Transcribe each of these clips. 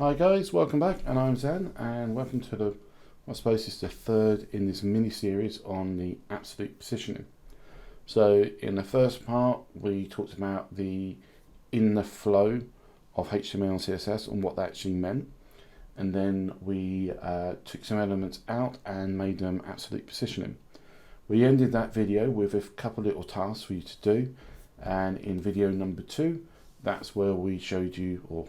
Hi guys, welcome back, and I'm Zen, and welcome to the, I suppose it's the third in this mini series on the absolute positioning. So in the first part we talked about the inner flow of HTML and CSS and what that actually meant, and then we took some elements out and made them absolute positioning. We ended that video with a couple little tasks for you to do, and in video number 2 that's where we showed you, or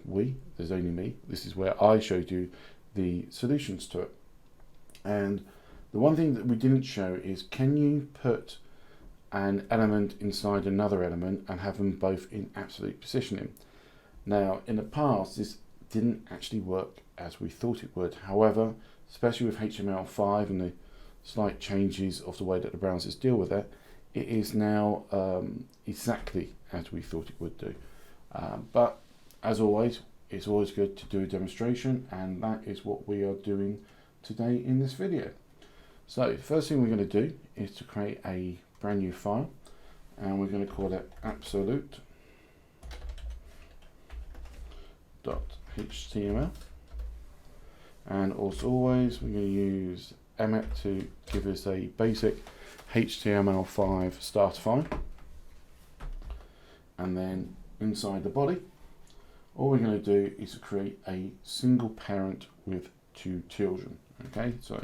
there's only me, this is where I showed you the solutions to it. And the one thing that we didn't show is, can you put an element inside another element and have them both in absolute positioning? Now, in the past, this didn't actually work as we thought it would. However, especially with HTML5 and the slight changes of the way that the browsers deal with it, it is now exactly as we thought it would do. But as always, it's always good to do a demonstration, and that is what we are doing today in this video. So the first thing we're going to do is to create a brand new file, and we're going to call it absolute.html, and as always we're going to use emmet to give us a basic HTML5 starter file, and then inside the body, all we're going to do is create a single parent with 2 children. Okay, so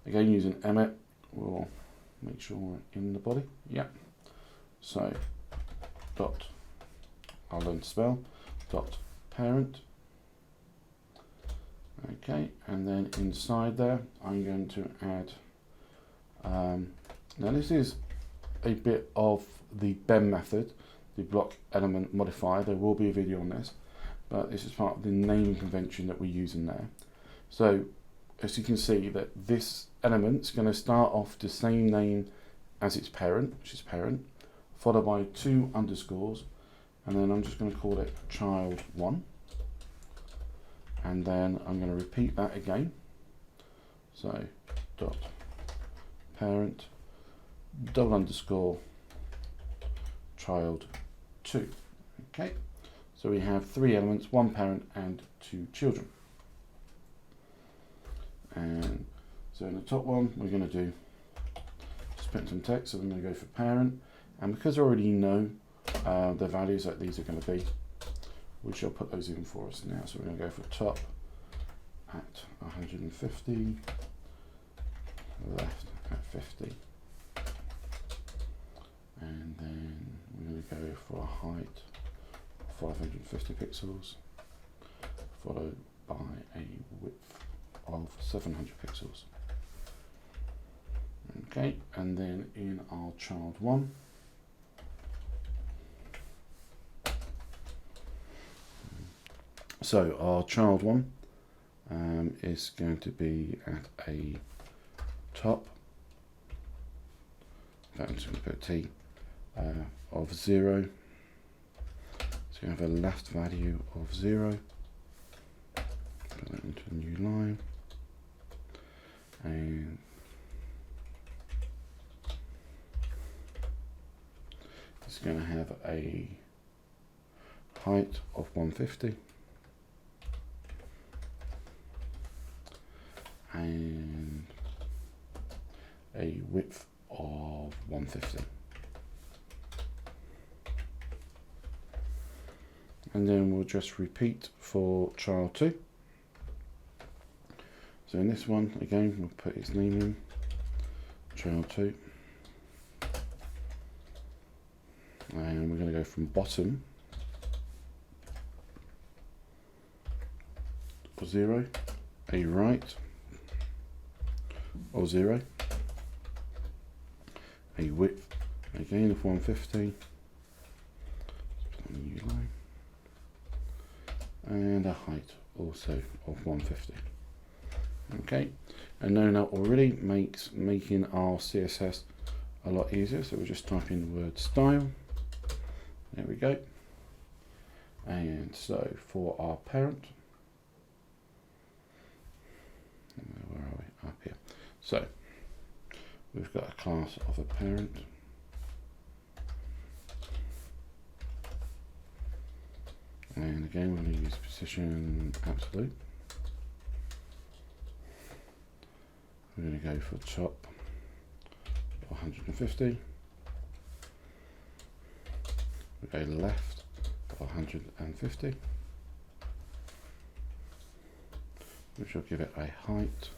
again using emmet, we'll make sure we're in the body. Yeah. So dot, I'll learn to spell, dot parent. Okay, and then inside there I'm going to add, now this is a bit of the BEM method, the block element modifier. There will be a video on this, but this is part of the naming convention that we use in there. So as you can see, that this element's going to start off the same name as its parent, which is parent, followed by 2 underscores, and then I'm just going to call it child1, and then I'm going to repeat that again. So dot parent double underscore child2. Okay, so we have 3 elements, 1 parent and 2 children. And so in the top one we're going to do just print some text, so we're going to go for parent, and because I already know the values that these are going to be, we shall put those in for us now. So we're going to go for top at 150, left at 50, and then we're going to go for a height of 550 pixels, followed by a width of 700 pixels. Okay, and then in our child1, so our child1 is going to be at a top, I'm just going to put a T, of 0. So you have a left value of 0. Put that into a new line, and it's going to have a height of 150 and a width of 150. And then we'll just repeat for child2. So in this one, again, we'll put its name in, child2. And we're going to go from bottom of 0, a right of 0, a width again of 150, put a new line, and a height also of 150. Okay, and knowing that already makes making our CSS a lot easier. So we'll just type in the word style. There we go. And so for our parent, where are we? Up here. So we've got a class of a parent. And again, we're going to use position absolute. We're going to go for top 150. We go left 150, which will give it a height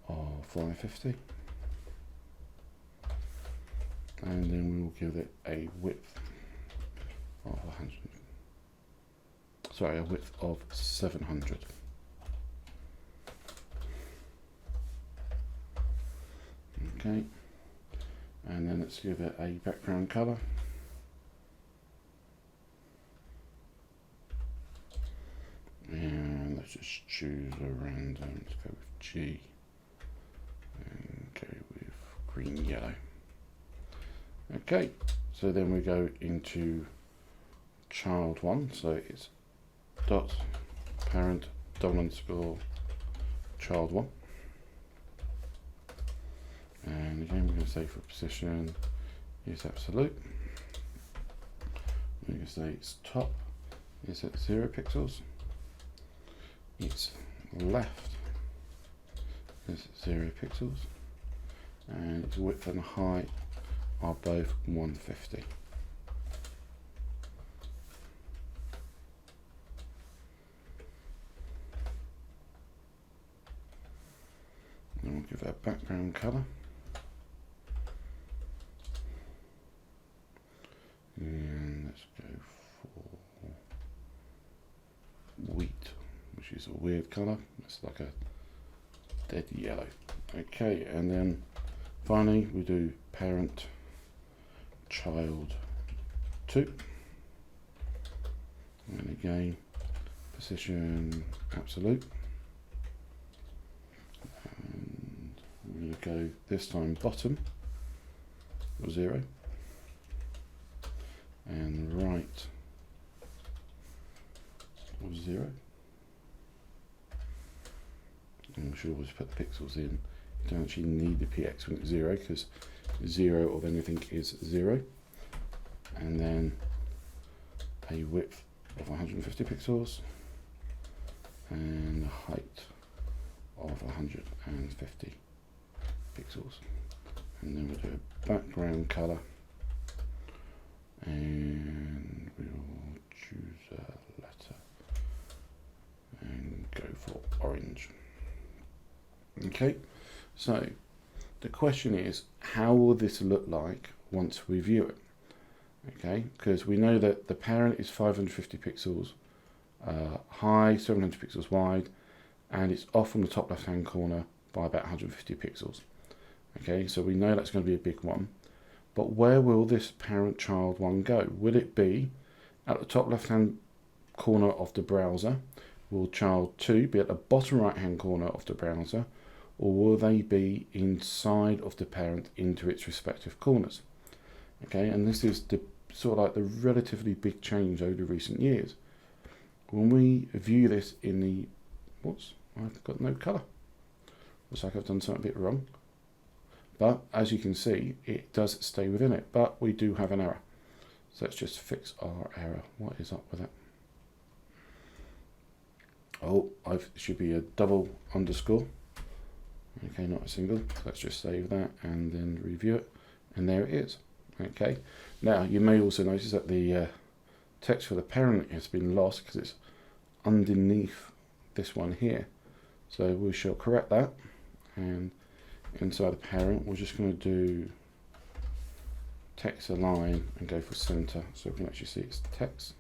of 550, and then we will give it a width of 700. Okay, and then let's give it a background color. And let's just choose a random, let's go with G and go with green yellow. Okay, so then we go into child 1, so it's dot parent dom_child 1, and again we're going to say for position is absolute. We're going to say its top is at 0 pixels, its left is 0 pixels, and its width and height are both 150. And we'll give that a background colour. And let's go for wheat, which is a weird colour. It's like a dead yellow. Okay, and then finally we do parent child 2, and again position absolute, and we're going to go this time bottom of 0 and right of 0, and we should always put the pixels in. You don't actually need the px when it's 0 because 0 of anything is 0, and then a width of 150 pixels and a height of 150 pixels, and then we'll do a background color, and we'll choose a letter and go for orange. Okay, so the question is, how will this look like once we view it? Okay, because we know that the parent is 550 pixels high, 700 pixels wide, and it's off from the top left hand corner by about 150 pixels. Okay, so we know that's going to be a big one, but where will this parent child 1 go? Will it be at the top left hand corner of the browser? Will child 2 be at the bottom right hand corner of the browser? Or will they be inside of the parent into its respective corners? Okay, and this is the sort of like the relatively big change over recent years. When we view this in the, whoops, I've got no colour. Looks like I've done something a bit wrong. But as you can see, it does stay within it, but we do have an error. So let's just fix our error. What is up with that? Oh, it should be a double underscore. Okay, not a single. Let's just save that and then review it, and there it is. Okay, now you may also notice that the text for the parent has been lost because it's underneath this one here. So we shall correct that, and inside the parent we're just going to do text align and go for center so we can actually see it's text,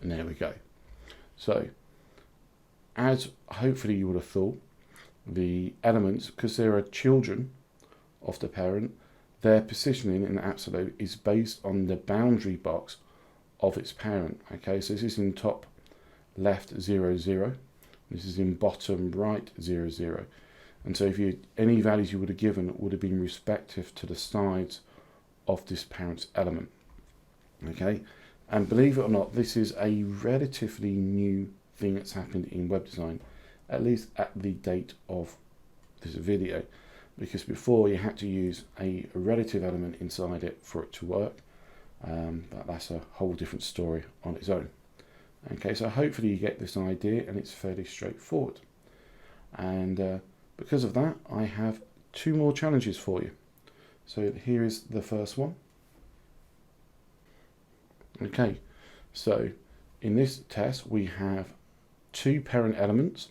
and there we go. So as hopefully you would have thought, the elements, because there are children of the parent, their positioning in absolute is based on the boundary box of its parent. Okay, so this is in top left 0 0, this is in bottom right 0 0, and so if you any values you would have given would have been respective to the sides of this parent's element. Okay, and believe it or not, this is a relatively new thing that's happened in web design, at least at the date of this video, because before you had to use a relative element inside it for it to work, but that's a whole different story on its own. Okay, so hopefully you get this idea and it's fairly straightforward. And because of that, I have 2 more challenges for you. So here is the first one. Okay, so in this test we have 2 parent elements.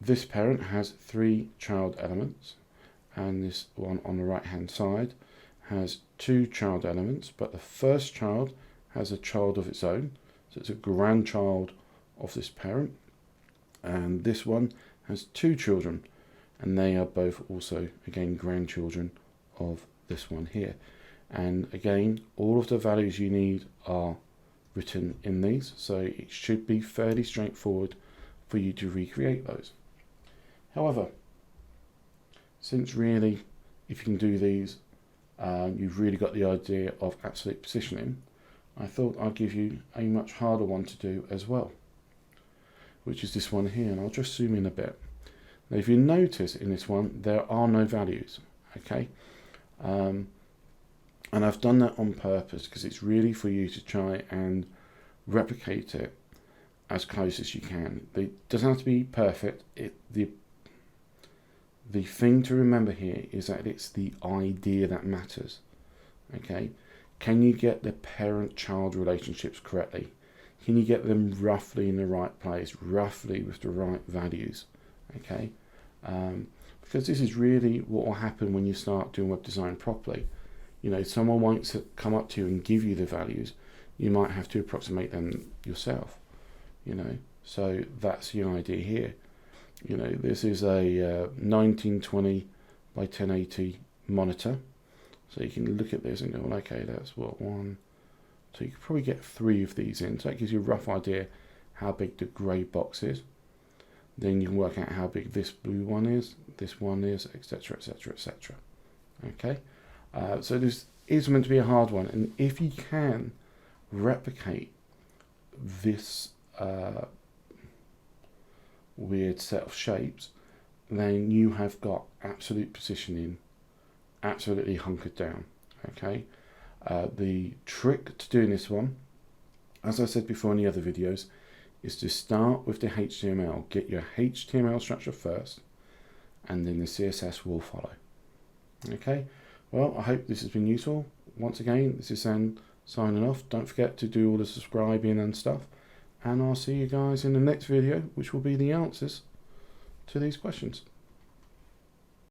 This parent has 3 child elements, and this one on the right hand side has 2 child elements, but the first child has a child of its own, so it's a grandchild of this parent, and this one has 2 children, and they are both also again grandchildren of this one here. And again, all of the values you need are written in these, so it should be fairly straightforward for you to recreate those. However, since really, if you can do these, you've really got the idea of absolute positioning, I thought I'd give you a much harder one to do as well, which is this one here, and I'll just zoom in a bit. Now, if you notice in this one, there are no values, okay? And I've done that on purpose because it's really for you to try and replicate it as close as you can. It doesn't have to be perfect. The thing to remember here is that it's the idea that matters. Okay, can you get the parent-child relationships correctly? Can you get them roughly in the right place, roughly with the right values? Okay, because this is really what will happen when you start doing web design properly. You know, someone won't come up to you and give you the values. You might have to approximate them yourself, you know. So that's the idea here. You know, this is a 1920 by 1080 monitor. So you can look at this and go, well, okay, that's what, 1. So you could probably get 3 of these in. So that gives you a rough idea how big the grey box is. Then you can work out how big this blue one is, this one is, etc., etc., etc. Okay. So this is meant to be a hard one, and if you can replicate this weird set of shapes, then you have got absolute positioning absolutely hunkered down. Okay, the trick to doing this one, as I said before in the other videos, is to start with the HTML. Get your HTML structure first, and then the CSS will follow. Okay. Well, I hope this has been useful. Once again, this is Zen signing off. Don't forget to do all the subscribing and stuff. And I'll see you guys in the next video, which will be the answers to these questions.